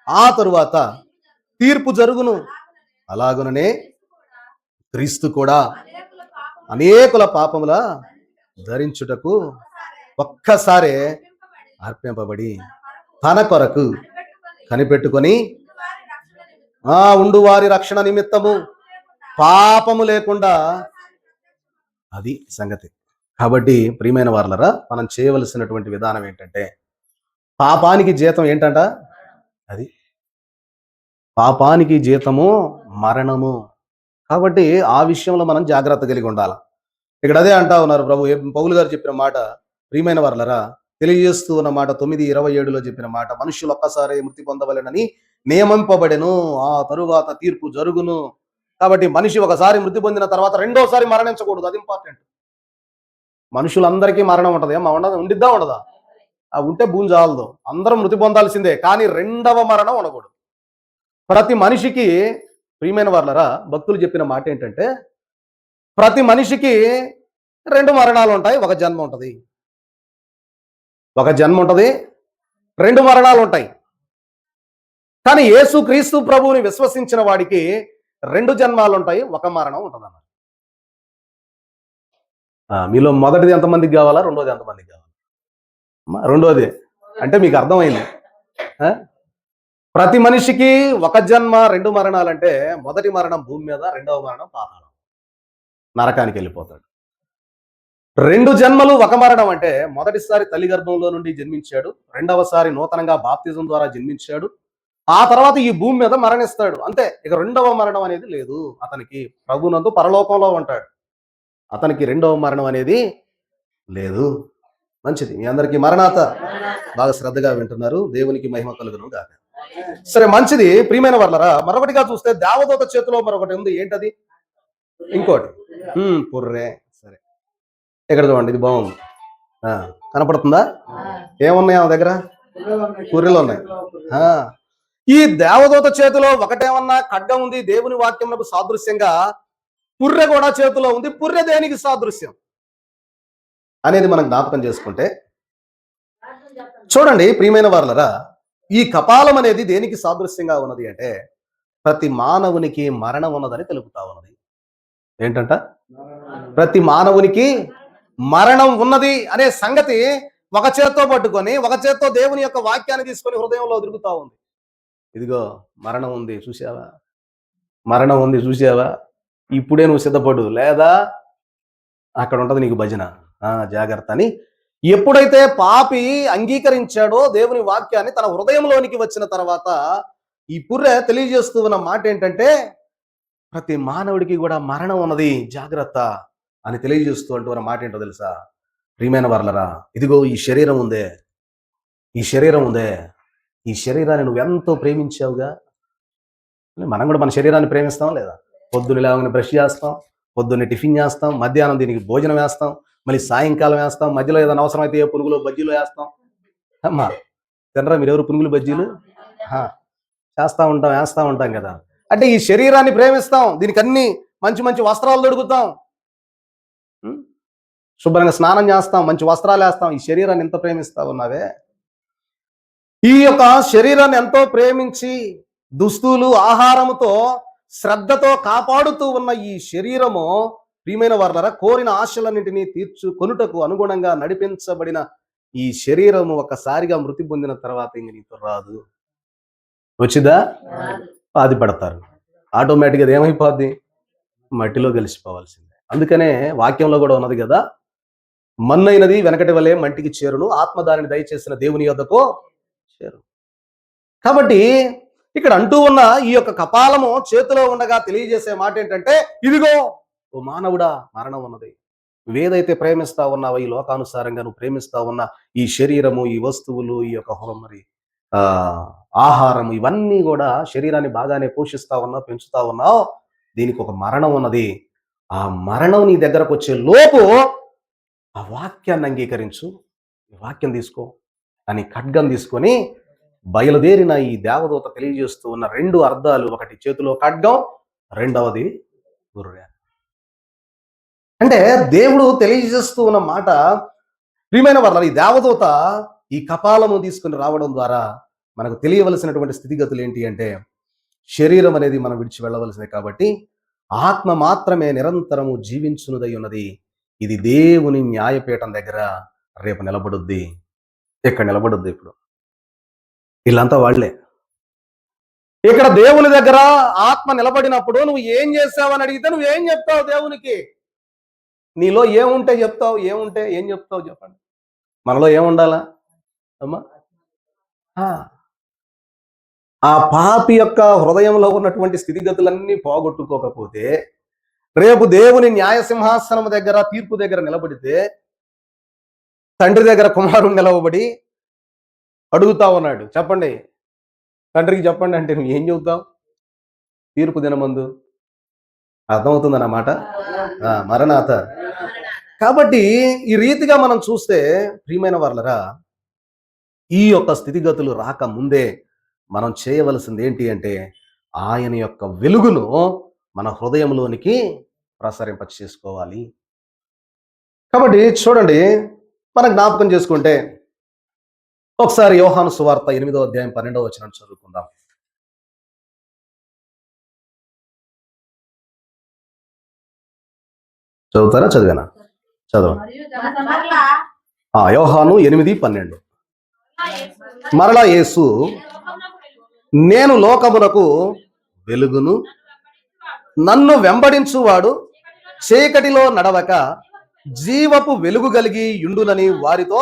ఆ తరువాత తీర్పు జరుగును. అలాగుననే క్రీస్తు కూడా అనేకుల పాపముల ధరించుటకు ఒక్కసారే అర్పింపబడి తన కొరకు కనిపెట్టుకొని ఉండువారి రక్షణ నిమిత్తము పాపము లేకుండా, అది సంగతి. కాబట్టి ప్రియమైన వారలరా, మనం చేయవలసినటువంటి విధానం ఏంటంటే, పాపానికి జీతం ఏంటంట? అది పాపానికి జీతము మరణము. కాబట్టి ఆ విషయంలో మనం జాగ్రత్త కలిగి ఉండాలి. ఇక్కడ అదే అంటా ఉన్నారు ప్రభు. పౌలు గారు చెప్పిన మాట ప్రియమైన వారలరా తెలియజేస్తూ ఉన్న మాట 9:27లో చెప్పిన మాట, మనుషులు ఒక్కసారి మృతి పొందవలెనని నియమింపబడెను, ఆ తరువాత తీర్పు జరుగును. కాబట్టి మనిషి ఒకసారి మృతి పొందిన తర్వాత రెండోసారి మరణించకూడదు. అది ఇంపార్టెంట్. మనుషులందరికీ మరణం ఉంటది, ఉండిద్దా ఉండదా? ఉంటే భూమి చాలదు, అందరం మృతి పొందాల్సిందే. కానీ రెండవ మరణం ఉండకూడదు. ప్రతి మనిషికి ప్రియమైన వాళ్ళరా భక్తులు చెప్పిన మాట ఏంటంటే, ప్రతి మనిషికి 2 మరణాలు ఉంటాయి, ఒక జన్మ ఉంటుంది. ఒక జన్మ ఉంటుంది, 2 మరణాలు ఉంటాయి. కానీ యేసు క్రీస్తు ప్రభువుని విశ్వసించిన వాడికి 2 జన్మాలు ఉంటాయి, ఒక మరణం ఉంటుంది అన్నారు. మీలో మొదటిది ఎంతమందికి కావాలా, రెండోది ఎంతమందికి కావాలా? రెండోది అంటే మీకు అర్థమైంది. ప్రతి మనిషికి ఒక జన్మ 2 మరణాలంటే మొదటి మరణం భూమి మీద, రెండవ మరణం పాతాళం, నరకానికి వెళ్ళిపోతాడు. 2 జన్మలు ఒక మరణం అంటే మొదటిసారి తల్లి గర్భంలో నుండి జన్మించాడు, రెండవసారి నూతనంగా బాప్తిజం ద్వారా జన్మించాడు, ఆ తర్వాత ఈ భూమి మీద మరణిస్తాడు, అంతే. ఇక రెండవ మరణం అనేది లేదు అతనికి. ప్రభునందు పరలోకంలో ఉంటాడు, అతనికి రెండవ మరణం అనేది లేదు. మంచిది, మీ అందరికీ మరణాత బాగా శ్రద్ధగా వింటున్నారు. దేవునికి మహిమ కలుగును గాక. సరే, మంచిది. ప్రియమైన వాళ్ళరా, మరొకటిగా చూస్తే దేవదూత చేతిలో మరొకటి ఉంది. ఏంటది? ఇంకోటి పుర్రే. సరే, ఇక్కడ చూడండి, ఇది బాగుంది. కనపడుతుందా? ఏమున్నాయి ఆమె దగ్గర? పుర్రెలు ఉన్నాయి. ఈ దేవదూత చేతిలో ఒకటేమన్నా ఖడ్గం ఉంది, దేవుని వాక్యమునకు సాదృశ్యంగా. పుర్రె కూడా చేతిలో ఉంది. పుర్రె దేనికి సాదృశ్యం అనేది మనం జ్ఞాపకం చేసుకుంటే చూడండి, ప్రియమైన వారలరా, ఈ కపాలం అనేది దేనికి సాదృశ్యంగా ఉన్నది అంటే ప్రతి మానవునికి మరణం ఉన్నదని తెలుపుతా ఉన్నది. ఏంటంట? ప్రతి మానవునికి మరణం ఉన్నది అనే సంగతి ఒక చేత్తో పట్టుకొని, ఒక చేత్తో దేవుని యొక్క వాక్యాన్ని తీసుకొని హృదయంలో తిరుగుతా ఉంది. ఇదిగో మరణం ఉంది చూసావా, మరణం ఉంది చూసావా, ఇప్పుడే నువ్వు సిద్ధపడు, లేదా అక్కడ ఉంటది నీకు భజన, జాగ్రత్త అని. ఎప్పుడైతే పాపి అంగీకరించాడో దేవుని వాక్యాన్ని తన హృదయంలోనికి వచ్చిన తర్వాత ఈ పుర్రె తెలియజేస్తూ ఉన్న మాట ఏంటంటే ప్రతి మానవుడికి కూడా మరణం ఉన్నది, జాగ్రత్త అని తెలియజేస్తూ అంటూ ఉన్న మాట ఏంటో తెలుసా? ప్రియమైన వారలరా, ఇదిగో ఈ శరీరం ఉందే, ఈ శరీరం ఉందే, ఈ శరీరాన్ని నువ్వు ఎంతో ప్రేమించావుగా. మనం కూడా మన శరీరాన్ని ప్రేమిస్తాం లేదా? పొద్దున్న లేవగానే బ్రష్ చేస్తాం, పొద్దున్నే టిఫిన్ చేస్తాం, మధ్యాహ్నం దీనికి భోజనం వేస్తాం, మళ్ళీ సాయంకాలం వేస్తాం, మధ్యలో ఏదైనా అవసరం అయితే పునుగులు బజ్జీలు వేస్తాం. అమ్మా తినరా మీరు ఎవరు పునుగులు బజ్జీలు? వేస్తూ ఉంటాం కదా. అంటే ఈ శరీరాన్ని ప్రేమిస్తాం, దీనికి అన్ని మంచి మంచి వస్త్రాలు దొరుకుతాం, శుభ్రంగా స్నానం చేస్తాం, మంచి వస్త్రాలు వేస్తాం. ఈ శరీరాన్ని ఎంత ప్రేమిస్తా ఉన్నావే? ఈ యొక్క శరీరాన్ని ఎంతో ప్రేమించి దుస్తులు, ఆహారముతో, శ్రద్ధతో కాపాడుతూ ఉన్న ఈ శరీరము, ప్రియమైన వారలారా, కోరిన ఆశలన్నింటినీ తీర్చుకొనుటకు అనుగుణంగా నడిపించబడిన ఈ శరీరము ఒక్కసారిగా మృతి పొందిన తర్వాత ఇంక నీతో రాదు. వచ్చిందా? బాధపడతారు. ఆటోమేటిక్గా అది ఏమైపోద్ది? మట్టిలో కలిసిపోవాల్సిందే. అందుకనే వాక్యంలో కూడా ఉన్నది కదా, మన్నైనది వెనకటి వలె మంటికి చేరును, ఆత్మ దానిని దయచేసిన దేవుని యొద్దకు చేరు. కాబట్టి ఇక్కడ అంటూ ఉన్న ఈ యొక్క కపాలము చేతిలో ఉండగా తెలియజేసే మాట ఏంటంటే, ఇదిగో ఓ మానవుడా, మరణం ఉన్నది. నువ్వేదైతే ప్రేమిస్తా ఉన్నావో, ఈ లోకానుసారంగా నువ్వు ప్రేమిస్తా ఉన్న ఈ శరీరము, ఈ వస్తువులు, ఈ యొక్క మరి ఆహారం, ఇవన్నీ కూడా శరీరాన్ని బాగానే పోషిస్తా ఉన్నావు, పెంచుతా ఉన్నావు, దీనికి ఒక మరణం ఉన్నది. ఆ మరణం నీ దగ్గరకు వచ్చే లోపు ఆ వాక్యాన్ని అంగీకరించు, వాక్యం తీసుకో అని ఖడ్గం తీసుకొని బయలుదేరిన ఈ దేవదూత తెలియజేస్తూ ఉన్న 2 అర్థాలు, ఒకటి చేతిలో ఖడ్గం, రెండవది గుర్రె. అంటే దేవుడు తెలియజేస్తూ ఉన్న మాట, ప్రియమైన వారలారా, ఈ దేవదూత ఈ కపాలము తీసుకుని రావడం ద్వారా మనకు తెలియవలసినటువంటి స్థితిగతులు ఏంటి అంటే, శరీరం అనేది మనం విడిచి వెళ్ళవలసిందే కాబట్టి ఆత్మ మాత్రమే నిరంతరము జీవించున్నదై ఉన్నది. ఇది దేవుని న్యాయపీఠం దగ్గర రేపు నిలబడుద్ది. ఇక్కడ నిలబడుద్ది. ఇప్పుడు వీళ్ళంతా వాళ్లే. ఇక్కడ దేవుని దగ్గర ఆత్మ నిలబడినప్పుడు నువ్వు ఏం చేస్తావని అడిగితే నువ్వేం చెప్తావు? దేవునికి నీలో ఏముంటే చెప్తావు? ఏముంటే ఏం చెప్తావు చెప్పండి. మనలో ఏముండాలా అమ్మా? ఆ పాపి యొక్క హృదయంలో ఉన్నటువంటి స్థితిగతులన్నీ పోగొట్టుకోకపోతే రేపు దేవుని న్యాయసింహాసనం దగ్గర, తీర్పు దగ్గర నిలబడితే తండ్రి దగ్గర కుమారుడు నిలవబడి అడుగుతా ఉన్నాడు, చెప్పండి తండ్రికి చెప్పండి అంటే నువ్వు ఏం చెబుతావు? తీర్పు దినమందు అర్థమవుతుందన్నమాట, మరణాత. కాబట్టి ఈ రీతిగా మనం చూస్తే ప్రియమైన వారలరా, ఈ యొక్క స్థితిగతులు రాక ముందే మనం చేయవలసింది ఏంటి అంటే, ఆయన యొక్క వెలుగును మన హృదయంలోనికి ప్రసరింప చేసుకోవాలి. కాబట్టి చూడండి, మనం జ్ఞాపకం చేసుకుంటే ఒకసారి యోహాను సువార్త 8వ అధ్యాయం 12వ వచనం చదువుకుందాం. చదువుతారా? చదివానా? చదవండి. యోహాను 8:12. మరలా యేసు, నేను లోకమునకు వెలుగును, నన్ను వెంబడించువాడు చీకటిలో నడవక జీవపు వెలుగు కలిగి యుండునని వారితో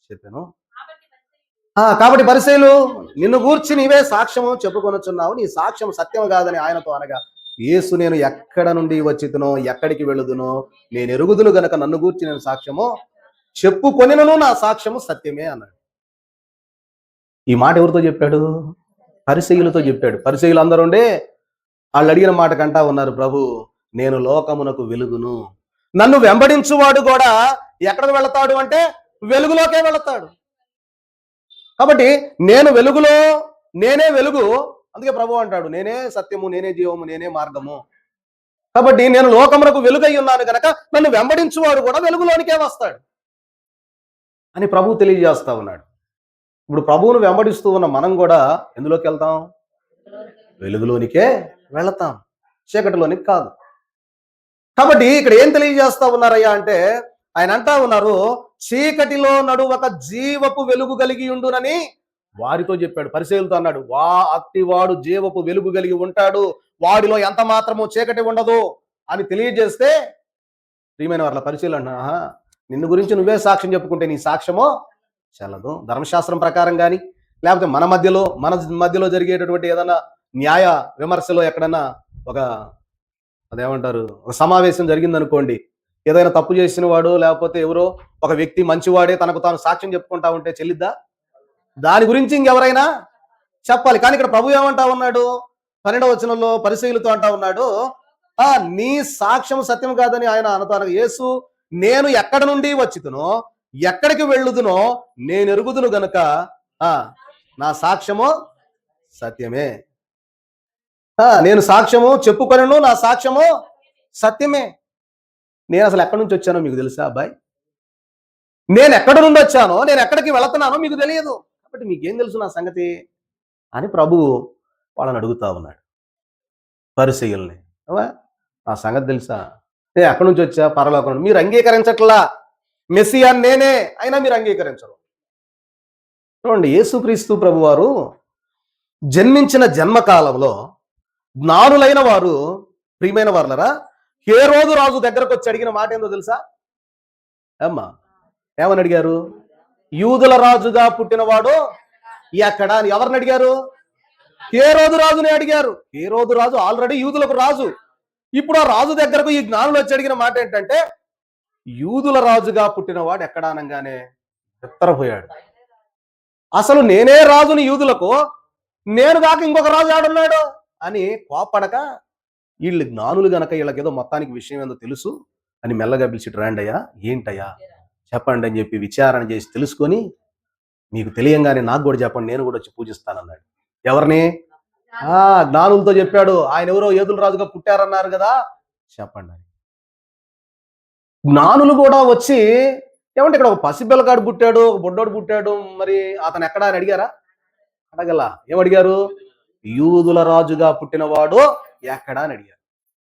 చెప్పాను. కాబట్టి పరిసయ్యులు, నిన్ను గూర్చి నీవే సాక్ష్యము చెప్పుకొనుచున్నావు, నీ సాక్ష్యం సత్యం కాదని ఆయనతో అనగా, యేసు, నేను ఎక్కడ నుండి వచ్చితునో ఎక్కడికి వెళ్ళుదునో నేను ఎరుగుదును గనక నన్ను గూర్చి నేను సాక్ష్యము చెప్పుకొనినను, నా సాక్ష్యము సత్యమే అన్నాడు. ఈ మాట ఎవరితో చెప్పాడు? పరిసయ్యులతో చెప్పాడు. పరిసయ్యులు అందరూ ఉండే వాళ్ళు అడిగిన మాట కంటా ఉన్నారు, ప్రభు, నేను లోకమునకు వెలుగును, నన్ను వెంబడించువాడు కూడా ఎక్కడికి వెళతాడు అంటే వెలుగులోకే వెళతాడు. కాబట్టి నేను వెలుగులో, నేనే వెలుగు, అందుకే ప్రభు అంటాడు, నేనే సత్యము, నేనే జీవము, నేనే మార్గము. కాబట్టి నేను లోకమునకు వెలుగై ఉన్నాను కనుక నన్ను వెంబడించువాడు కూడా వెలుగులోనికే వస్తాడు అని ప్రభు తెలియజేస్తా ఉన్నాడు. ఇప్పుడు ప్రభువును వెంబడిస్తూ ఉన్న మనం కూడా ఎందులోకి వెళ్తాం? వెలుగులోనికే వెళతాం, చీకటిలోనికి కాదు. కాబట్టి ఇక్కడ ఏం తెలియజేస్తా ఉన్నారయ్యా అంటే, ఆయన అంటా ఉన్నారు, చీకటిలో నడువక జీవపు వెలుగు కలిగి ఉండునని వారితో చెప్పాడు. పరిసయ్యులతో అన్నాడు, అట్టివాడు జీవపు వెలుగు కలిగి ఉంటాడు, వాడిలో ఎంత మాత్రము చీకటి ఉండదు అని తెలియజేస్తే, ప్రియమైన వాళ్ళ పరిచయాలు అన్నా, నిన్ను గురించి నువ్వే సాక్ష్యం చెప్పుకుంటే నీ సాక్ష్యమో చెల్లదు. ధర్మశాస్త్రం ప్రకారం కానీ, లేకపోతే మన మధ్యలో జరిగేటటువంటి ఏదైనా న్యాయ విమర్శలో ఎక్కడన్నా అదేమంటారు, ఒక సమావేశం జరిగిందనుకోండి, ఏదైనా తప్పు చేసిన వాడు లేకపోతే ఎవరో ఒక వ్యక్తి మంచివాడే తనకు తాను సాక్ష్యం చెప్పుకుంటా ఉంటే చెల్లిద్దా? దాని గురించి ఇంకెవరైనా చెప్పాలి. కానీ ఇక్కడ ప్రభు ఏమంటా ఉన్నాడు? 12వ వచనంలో పరిసయ్యులతో అంటా ఉన్నాడు, నీ సాక్ష్యం సత్యం కాదని ఆయన అనతాను. యేసు, నేను ఎక్కడ నుండి వచ్చితునో ఎక్కడికి వెళ్ళుదునో నేను ఎరుగుదును గనుక నా సాక్ష్యము సత్యమే. నేను సాక్ష్యము చెప్పుకొనను, నా సాక్ష్యము సత్యమే. నేను అసలు ఎక్కడి నుంచి వచ్చానో మీకు తెలుసా అబ్బాయి? నేను ఎక్కడి నుండి వచ్చానో, నేను ఎక్కడికి వెళుతున్నానో మీకు తెలియదు. కాబట్టి మీకేం తెలుసు నా సంగతి అని ప్రభువు వాళ్ళని అడుగుతా ఉన్నాడు, పరిసయ్యుల్ని. నా సంగతి తెలుసా? నేను ఎక్కడి నుంచి వచ్చా? పరలోకం నుండి. మీరు అంగీకరించట్లా, మెస్సియా నేనే, అయినా మీరు అంగీకరించరు. చూడండి, యేసుక్రీస్తు ప్రభువారు జన్మించిన జన్మకాలంలో జ్ఞానులైన వారు, ప్రియమైన వారులరా, హేరోదు రాజు దగ్గరకు వచ్చి అడిగిన మాట ఏందో తెలుసా? ఏమని అడిగారు? యూదుల రాజుగా పుట్టినవాడు ఎక్కడ అని ఎవరిని అడిగారు? హేరోదు రాజుని అడిగారు. హేరోదు రాజు ఆల్రెడీ యూదులకు రాజు. ఇప్పుడు ఆ రాజు దగ్గరకు ఈ జ్ఞానులు వచ్చి అడిగిన మాట ఏంటంటే, యూదుల రాజుగా పుట్టినవాడు ఎక్కడ అనగానే ఉత్తరపోయాడు. అసలు నేనే రాజుని యూదులకు, నేను కాక ఇంకొక రాజు ఆడున్నాడు అని కోపడక, వీళ్ళు జ్ఞానులు గనక వీళ్ళకేదో మొత్తానికి విషయం ఏందో తెలుసు అని మెల్లగా పిలిచి, రండయ్యా, ఏంటయ్యా చెప్పండి అని చెప్పి విచారణ చేసి తెలుసుకొని, మీకు తెలియంగానే నాకు కూడా చెప్పండి, నేను కూడా వచ్చి పూజిస్తానన్నాడు. ఎవరిని? జ్ఞానులతో చెప్పాడు. ఆయన ఎవరో యూదుల రాజుగా పుట్టారన్నారు కదా, చెప్పండి అని. జ్ఞానులు కూడా వచ్చి, ఏమంటే ఇక్కడ ఒక పసిపిల్లగాడు పుట్టాడు, ఒక బొడ్డోడు పుట్టాడు, మరి అతను ఎక్కడా అని అడిగారా? అడగల. ఏమడిగారు? యూదుల రాజుగా పుట్టినవాడు ఎక్కడా అని అడిగారు.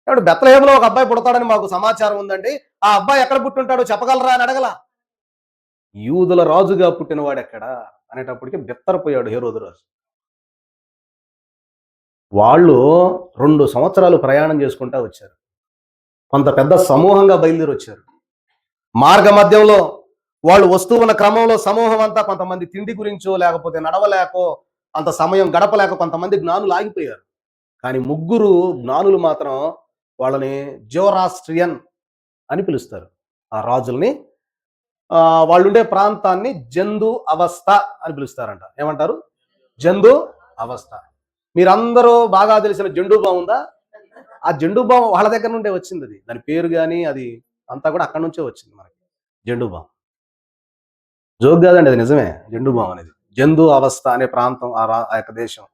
ఇప్పుడు బెత్లెహేములో ఒక అబ్బాయి పుడతాడని మాకు సమాచారం ఉందండి, ఆ అబ్బాయి ఎక్కడ పుట్టుంటాడో చెప్పగలరా అని అడగల. యూదుల రాజుగా పుట్టినవాడు ఎక్కడా అనేటప్పటికి బెత్తరపోయాడు హేరోదు రాజు. వాళ్ళు 2 సంవత్సరాలు ప్రయాణం చేసుకుంటా వచ్చారు. కొంత పెద్ద సమూహంగా బయలుదేరి వచ్చారు. మార్గ మధ్యంలో వాళ్ళు వస్తూ ఉన్న క్రమంలో సమూహం అంతా కొంతమంది తిండి గురించో లేకపోతే నడవలేకో అంత సమయం గడపలేక కొంతమంది జ్ఞానులు ఆగిపోయారు. కానీ 3 జ్ఞానులు మాత్రం వాళ్ళని జోరాస్ట్రియన్ అని పిలుస్తారు. ఆ రాజుల్ని వాళ్ళుండే ప్రాంతాన్ని జందు అవస్థ అని పిలుస్తారంట. ఏమంటారు? జందు అవస్థ. మీరందరూ బాగా తెలిసిన జండూబాం ఉందా? ఆ జండూబాం వాళ్ళ దగ్గర నుండే వచ్చింది. అది దాని పేరు కానీ అది అంతా కూడా అక్కడి నుంచే వచ్చింది మనకి. జండూబాం జోక్ కాదండి, అది నిజమే. జండూబాం అనేది జందు అవస్థ అనే ప్రాంతం, ఆ యొక్క దేశం,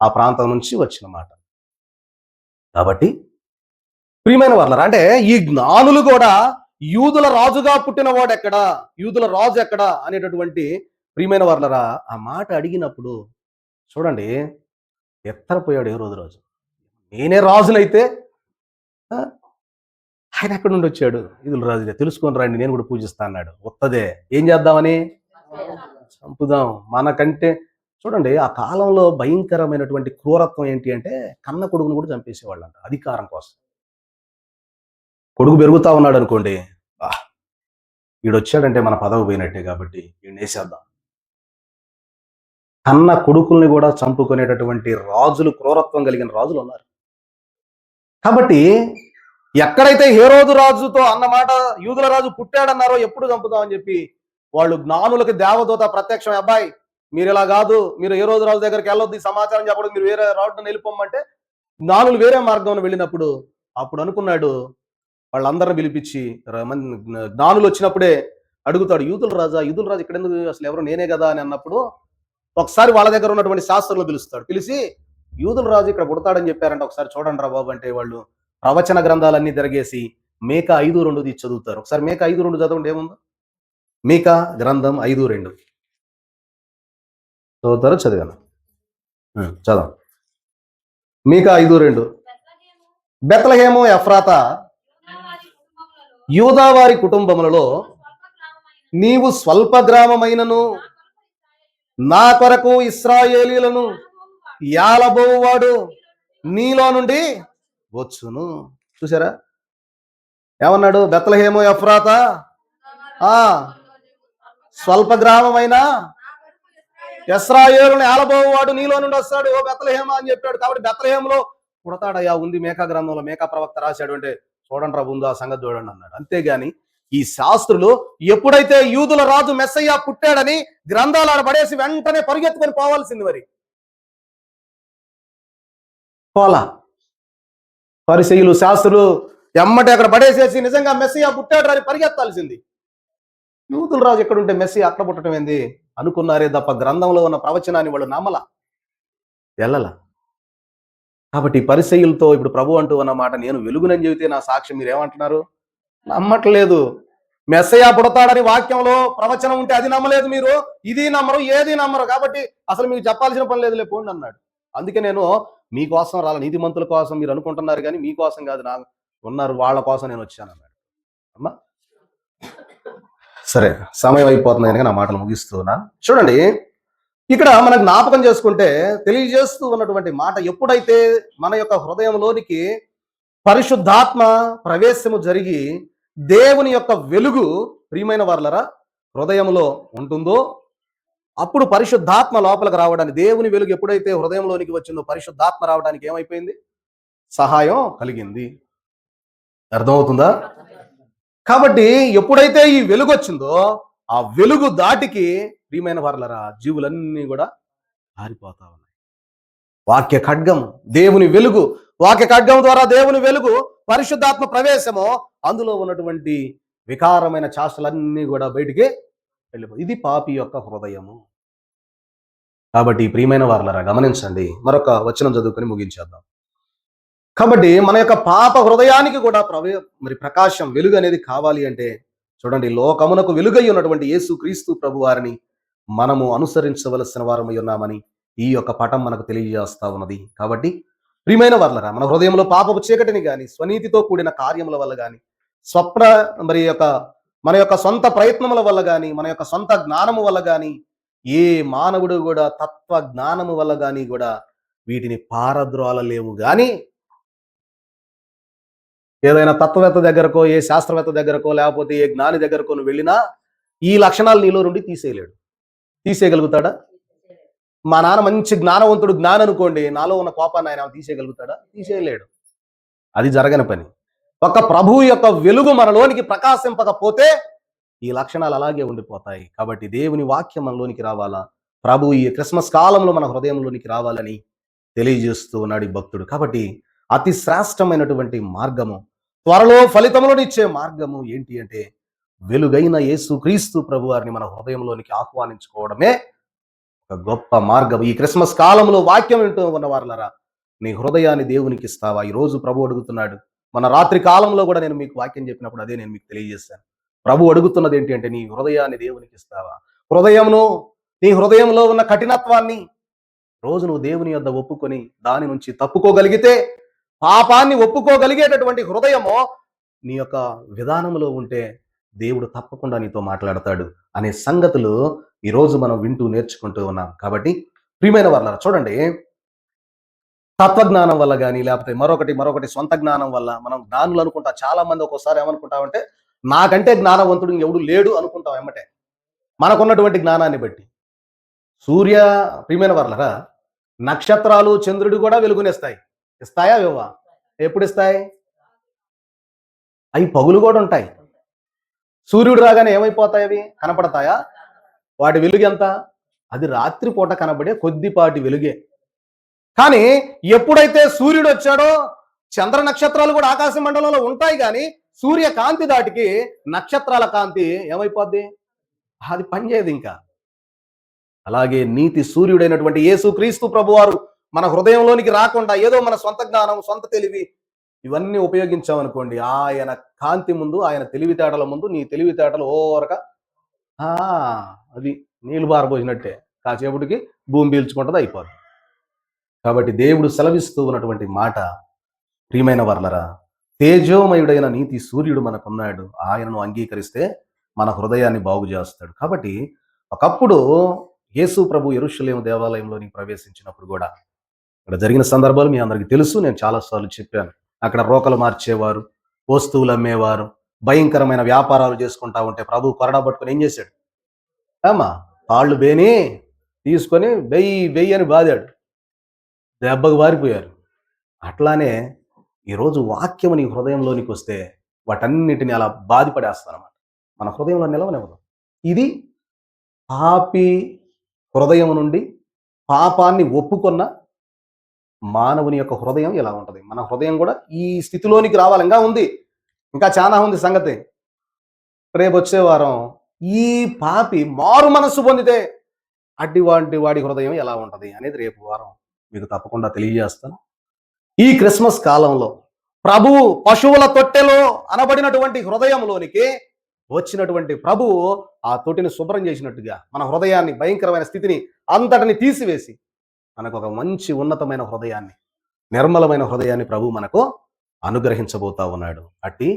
ఆ ప్రాంతం నుంచి వచ్చిన మాట. కాబట్టి ప్రియమైన వాళ్ళరా, అంటే ఈ జ్ఞానులు కూడా యూదుల రాజుగా పుట్టిన వాడు ఎక్కడా, యూదుల రాజు ఎక్కడా అనేటటువంటి ప్రియమైన వాళ్ళరా ఆ మాట అడిగినప్పుడు చూడండి, ఎత్తరపోయాడు ఏ రోజు రాజు. నేనే రాజునైతే ఆ, ఆయన ఎక్కడి నుండి వచ్చాడు? యూదుల రాజుగా తెలుసుకొని రండి, నేను కూడా పూజిస్తా అన్నాడు. వత్తదే ఏం చేద్దామని? చంపుదాం. మనకంటే చూడండి, ఆ కాలంలో భయంకరమైనటువంటి క్రూరత్వం ఏంటి అంటే కన్న కొడుకును కూడా చంపేసేవాళ్ళంట అధికారం కోసం. కొడుకు పెరుగుతా ఉన్నాడు అనుకోండి, వీడొచ్చాడంటే మన పదవి పోయినట్టే కాబట్టి వీడిని వేసేద్దాం. కన్న కొడుకుల్ని కూడా చంపుకునేటటువంటి రాజులు, క్రూరత్వం కలిగిన రాజులు ఉన్నారు. కాబట్టి ఎక్కడైతే హేరోదు రాజుతో అన్నమాట యూదుల రాజు పుట్టాడన్నారో ఎప్పుడు చంపుదామని చెప్పి వాళ్ళు జ్ఞానులకి దేవదూత ప్రత్యక్షం, అబ్బాయి మీరు ఇలా కాదు, మీరు ఏ రోజు రాజు దగ్గరికి వెళ్ళొద్దు, ఈ సమాచారం చెప్పడం, మీరు వేరే రాజును వెళ్ళిపోమంటే జ్ఞానులు వేరే మార్గం వెళ్ళినప్పుడు అప్పుడు అనుకున్నాడు, వాళ్ళందరిని పిలిపించి జ్ఞానులు వచ్చినప్పుడే అడుగుతాడు, యూదుల రాజా ఇక్కడ ఎందుకు, అసలు ఎవరు నేనే కదా అని అన్నప్పుడు ఒకసారి వాళ్ళ దగ్గర ఉన్నటువంటి శాస్త్రులను పిలుస్తాడు. పిలిచి యూదుల రాజు ఇక్కడ పుడతాడని చెప్పారంటే ఒకసారి చూడండి రా బాబు అంటే వాళ్ళు ప్రవచన గ్రంథాలన్నీ తిరగేసి మేక 5:2 తీసి చదువుతారు. ఒకసారి మేక 5:2 చదవండి, ఏముందో మీకా గ్రంథం 5:2 చదువుతారు, చదివాను చదవం. మీకా 5:2 బెత్లెహేము ఎఫ్రాతా యూదా వారి కుటుంబములలో నీవు స్వల్ప గ్రామమైనను నా కొరకు ఇశ్రాయేలీయులను ఏలబోవాడు నీలో నుండి వచ్చును. చూసారా ఏమన్నాడు? బెత్లెహేము ఎఫ్రాతా స్వల్ప గ్రామమైన ఇశ్రాయేలును ఏలబోవాడు నీలో నుండి వస్తాడు, ఓ బెత్లెహేమ అని చెప్పాడు. కాబట్టి బెత్లెహేములో పుడతాడయ్యా ఉంది మేకా గ్రంథంలో, మేకా ప్రవక్త రాశాడు అంటే చూడండి రా ముందు ఆ సంగతి చూడండి అన్నాడు. అంతేగాని ఈ శాస్త్రులు ఎప్పుడైతే యూదుల రాజు మెస్సయ్య పుట్టాడని గ్రంథాలు ఆడ పడేసి వెంటనే పరిగెత్తుకొని పోవాల్సింది, మరి పోలా. పరిసయ్యులు శాస్త్రులు ఎమ్మటి అక్కడ పడేసేసి నిజంగా మెస్సయ్య పుట్టాడు అని పరిగెత్తాల్సింది. యూదుల రాజు ఎక్కడుంటే మెస్సయ్య అక్కడ పుట్టడం ఏంది అనుకున్నారే తప్ప గ్రంథంలో ఉన్న ప్రవచనాన్ని వాళ్ళు నమ్మలా, వెళ్ళలా. కాబట్టి పరిసయ్యులతో ఇప్పుడు ప్రభు అంటూ అన్నమాట, నేను వెలుగునని చెబితే నా సాక్ష్యం మీరేమంటున్నారు? నమ్మట్లేదు. మెస్సయ్య పుడతాడని వాక్యంలో ప్రవచనం ఉంటే అది నమ్మలేదు మీరు, ఇది నమ్మరు, ఏది నమ్మరు. కాబట్టి అసలు మీకు చెప్పాల్సిన పని లేదు, లేపోండి అన్నాడు. అందుకే నేను మీకోసం రాల, నీతిమంతుల కోసం మీరు అనుకుంటున్నారు కానీ మీకోసం కాదు, నా ఉన్నారు వాళ్ళ కోసం నేను వచ్చాను అన్నాడు. అమ్మా సరే, సమయం అయిపోతుంది కనుక నా మాటలు ముగిస్తున్నా. చూడండి, ఇక్కడ మనం జ్ఞాపకం చేసుకుంటే తెలియజేస్తూ ఉన్నటువంటి మాట, ఎప్పుడైతే మన యొక్క హృదయంలోనికి పరిశుద్ధాత్మ ప్రవేశము జరిగి దేవుని యొక్క వెలుగు ప్రియమైన వాళ్ళరా హృదయంలో ఉంటుందో అప్పుడు పరిశుద్ధాత్మ లోపలికి రావడానికి, దేవుని వెలుగు ఎప్పుడైతే హృదయంలోనికి వచ్చిందో పరిశుద్ధాత్మ రావడానికి ఏమైపోయింది? సహాయం కలిగింది. అర్థమవుతుందా? కాబట్టి ఎప్పుడైతే ఈ వెలుగు వచ్చిందో ఆ వెలుగు దాటికి ప్రియమైన వాళ్ళరా జీవులన్నీ కూడా పారిపోతా ఉన్నాయి. వాక్య ఖడ్గం దేవుని వెలుగు, వాక్య ఖడ్గం ద్వారా దేవుని వెలుగు, పరిశుద్ధాత్మ ప్రవేశము, అందులో ఉన్నటువంటి వికారమైన చాష్టలన్నీ కూడా బయటికి వెళ్ళిపోయి, ఇది పాపి యొక్క హృదయము. కాబట్టి ప్రియమైన వారలారా గమనించండి, మరొక వచనం చదువుకొని ముగించేద్దాం. కాబట్టి మన యొక్క పాప హృదయానికి కూడా మరి ప్రకాశం, వెలుగు అనేది కావాలి అంటే చూడండి, లోకమునకు వెలుగై ఉన్నటువంటి యేసు క్రీస్తు ప్రభు వారిని మనము అనుసరించవలసిన వారమై ఉన్నామని ఈ యొక్క పటం మనకు తెలియజేస్తా ఉన్నది. కాబట్టి ప్రియమైన వారలారా మన హృదయంలో పాపపు చీకటిని కానీ, స్వనీతితో కూడిన కార్యముల వల్ల కానీ, మన యొక్క సొంత ప్రయత్నముల వల్ల కానీ, మన యొక్క సొంత జ్ఞానము వల్ల కానీ, ఏ మానవుడు కూడా తత్వ జ్ఞానము వల్ల కానీ కూడా వీటిని పారద్రోలలేవు. కానీ ఏదైనా తత్వవేత్త దగ్గరకో, ఏ శాస్త్రవేత్త దగ్గరకో, లేకపోతే ఏ జ్ఞాని దగ్గరకో నువ్వు వెళ్ళినా ఈ లక్షణాలు నీలో నుండి తీసేయలేడు. తీసేయగలుగుతాడా? మా నాన్న మంచి జ్ఞానవంతుడు, జ్ఞానం అనుకోండి, నాలో ఉన్న కోపాన్ని ఆయన తీసేయగలుగుతాడా? తీసేయలేడు. అది జరగని పని. ఒక ప్రభువు యొక్క వెలుగు మనలోనికి ప్రకాశింపకపోతే ఈ లక్షణాలు అలాగే ఉండిపోతాయి. కాబట్టి దేవుని వాక్యం మనలోనికి రావాలా, ప్రభు ఈ క్రిస్మస్ కాలంలో మన హృదయంలోనికి రావాలని తెలియజేస్తూ ఉన్నాడు ఈ భక్తుడు. కాబట్టి అతి శ్రేష్టమైనటువంటి మార్గము, త్వరలో ఫలితములనిచ్చే మార్గము ఏంటి అంటే వెలుగైన యేసు క్రీస్తు ప్రభు వారిని మన హృదయంలోనికి ఆహ్వానించుకోవడమే ఒక గొప్ప మార్గం. ఈ క్రిస్మస్ కాలంలో వాక్యం వింటూ ఉన్న వారలారా నీ హృదయాన్ని దేవునికి ఇస్తావా? ఈ రోజు ప్రభు అడుగుతున్నాడు, మన రాత్రి కాలంలో కూడా నేను మీకు వాక్యం చెప్పినప్పుడు అదే నేను మీకు తెలియజేశాను. ప్రభు అడుగుతున్నది ఏంటి అంటే, నీ హృదయాన్ని దేవునికి ఇస్తావా? నీ హృదయంలో ఉన్న కఠినత్వాన్ని రోజు నువ్వు దేవుని యొద్ద ఒప్పుకొని దాని నుంచి తప్పుకోగలిగితే, పాపాన్ని ఒప్పుకోగలిగేటటువంటి హృదయము నీ యొక్క విధానంలో ఉంటే దేవుడు తప్పకుండా నీతో మాట్లాడతాడు అనే సంగతులు ఈరోజు మనం వింటూ నేర్చుకుంటూ ఉన్నాం. కాబట్టి ప్రియమైన వారలారా, చూడండి, తత్వజ్ఞానం వల్ల కానీ లేకపోతే మరొకటి సొంత జ్ఞానం వల్ల మనం జ్ఞానులు అనుకుంటా. చాలా మంది ఒక్కోసారి ఏమనుకుంటామంటే, నాకంటే జ్ఞానవంతుడు ఎవడు లేడు అనుకుంటాం ఎమ్మటే, మనకున్నటువంటి జ్ఞానాన్ని బట్టి. ప్రియమైన వారలారా, నక్షత్రాలు, చంద్రుడు కూడా వెలుగునిస్తాయి. ఇస్తాయా ఇవ్వవా? ఎప్పుడు ఇస్తాయి? అవి పగులు కూడా ఉంటాయి. సూర్యుడు రాగానే ఏమైపోతాయి? అవి కనపడతాయా? వాటి వెలుగు ఎంత? అది రాత్రిపూట కనబడే కొద్దిపాటి వెలుగే. కానీ ఎప్పుడైతే సూర్యుడు వచ్చాడో చంద్ర నక్షత్రాలు కూడా ఆకాశ మండలంలో ఉంటాయి, కానీ సూర్య కాంతి దాటికి నక్షత్రాల కాంతి ఏమైపోద్ది? అది పనిచేయదు ఇంకా. అలాగే నీతి సూర్యుడైనటువంటి యేసుక్రీస్తు ప్రభువారు మన హృదయంలోనికి రాకుండా ఏదో మన సొంత జ్ఞానం, సొంత తెలివి ఇవన్నీ ఉపయోగించామనుకోండి, ఆయన కాంతి ముందు, ఆయన తెలివితేటల ముందు నీ తెలివితేటలు ఓరక అది నీళ్లు బారబోసినట్టే, కాసేపటికి భూమి పీల్చుకుంటుంది, అయిపోదు. కాబట్టి దేవుడు సెలవిస్తూ ఉన్నటువంటి మాట, ప్రియమైన వర్లరా, తేజోమయుడైన నీతి సూర్యుడు మనకున్నాడు. ఆయనను అంగీకరిస్తే మన హృదయాన్ని బాగు చేస్తాడు. కాబట్టి ఒకప్పుడు యేసు ప్రభు యెరూషలేము దేవాలయంలోని ప్రవేశించినప్పుడు కూడా ఇక్కడ జరిగిన సందర్భాలు మీ అందరికీ తెలుసు. నేను చాలాసార్లు చెప్పాను. అక్కడ రోకలు మార్చేవారు, వస్తువులు అమ్మేవారు, భయంకరమైన వ్యాపారాలు చేసుకుంటా ఉంటే ప్రభు కొరడా పట్టుకొని ఏం చేశాడు? కాళ్ళు బేని తీసుకొని బెయ్యి అని బాదాడు. దెబ్బకు వారిపోయారు. అట్లానే ఈరోజు వాక్యం నీ హృదయంలోనికి వస్తే వాటన్నిటిని అలా బాధిపడేస్తారన్నమాట. మన హృదయంలో నిలవనివ్వదు. ఇది పాపి హృదయం నుండి పాపాన్ని ఒప్పుకున్న మానవుని యొక్క హృదయం ఇలా ఉంటుంది. మన హృదయం కూడా ఈ స్థితిలోనికి రావాలి. ఇంకా చాలా ఉంది సంగతి. రేపు వచ్చే వారం ఈ పాపి మారు మనస్సు పొందితే వాడి హృదయం ఎలా ఉంటుంది అనేది రేపు వారం మీకు తప్పకుండా తెలియజేస్తాను. ఈ క్రిస్మస్ కాలంలో ప్రభువు పశువుల తొట్టెలో అనబడినటువంటి హృదయంలోనికి వచ్చినటువంటి ప్రభువు ఆ తొట్టిని శుభ్రం చేసినట్టుగా మన హృదయాన్ని, భయంకరమైన స్థితిని అంతటిని తీసివేసి మనకు ఒక మంచి ఉన్నతమైన హృదయాన్ని, నిర్మలమైన హృదయాన్ని ప్రభు మనకు అనుగ్రహించబోతా ఉన్నాడు. అట్టి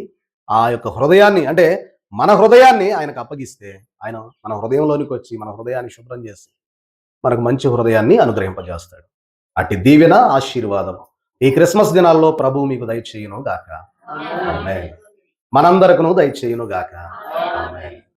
ఆ యొక్క హృదయాన్ని, అంటే మన హృదయాన్ని ఆయనకు అప్పగిస్తే ఆయన మన హృదయంలోనికి వచ్చి మన హృదయాన్ని శుభ్రం చేసి మనకు మంచి హృదయాన్ని అనుగ్రహింపజేస్తాడు. అట్టి దీవెన, ఆశీర్వాదం ఈ క్రిస్మస్ దినాల్లో ప్రభు మీకు దయచేయును గాక. మనందరకును దయచేయును గాక.